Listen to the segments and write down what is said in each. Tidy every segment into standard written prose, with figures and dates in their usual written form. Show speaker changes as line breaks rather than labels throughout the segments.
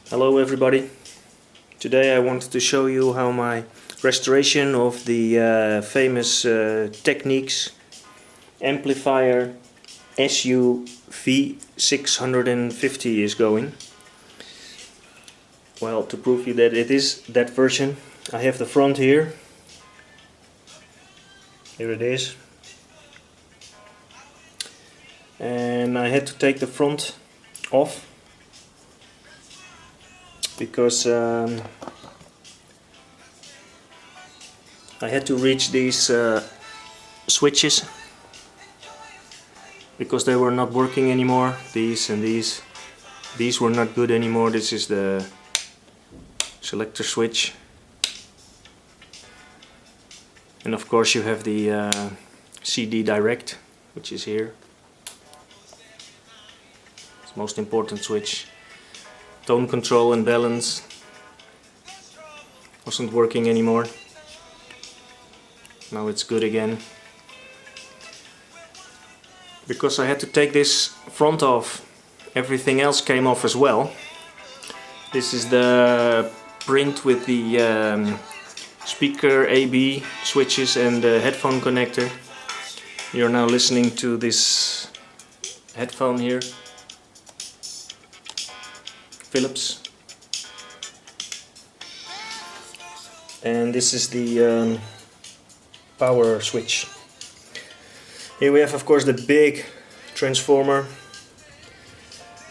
Hello everybody. Today I wanted to show you how my restoration of the famous Technics amplifier SU-V650 is going. Well, to prove you that it is that version, I have the front here. Here it is. And I had to take the front off because I had to reach these switches because they were not working anymore. These and these were not good anymore. This is the selector switch, and of course you have the CD direct, which is here. It's the most important switch. Tone control and balance wasn't working anymore. Now it's good again. Because I had to take this front off, everything else came off as well. This is the print with the speaker AB switches and the headphone connector. You're now listening to this headphone here, Philips, and this is the power switch. Here we have, of course, the big transformer,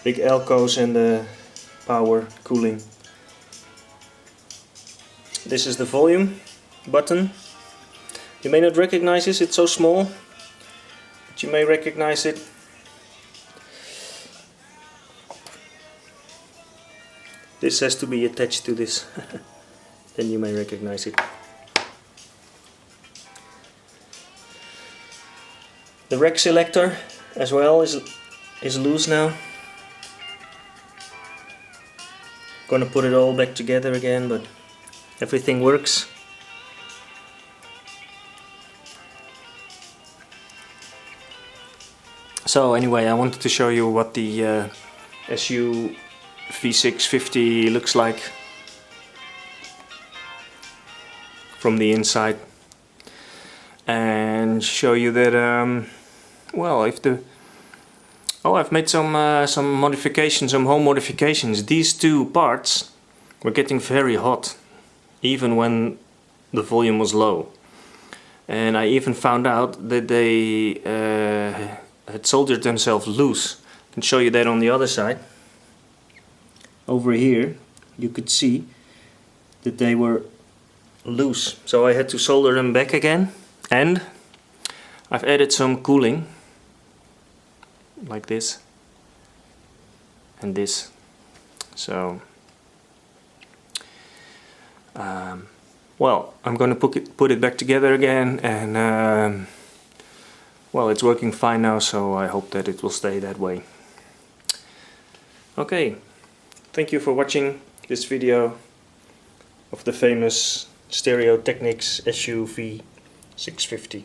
big Elcos, and the power cooling. This is the volume button. You may not recognize this, it's so small, but you may recognize it. This has to be attached to this, then you may recognize it. The rack selector as well is loose now. Gonna put it all back together again, but everything works. So anyway, I wanted to show you what the SU-V650 looks like from the inside, and show you that well, I've made some modifications, some home modifications. These two parts were getting very hot even when the volume was low, and I even found out that they had soldered themselves loose. I can show you that on the other side. Over here you could see that they were loose, so I had to solder them back again, and I've added some cooling like this and this. So well, I'm gonna put it back together again, and well, it's working fine now, so I hope that it will stay that way. Okay, thank you for watching this video of the famous stereo Technics SU-V650.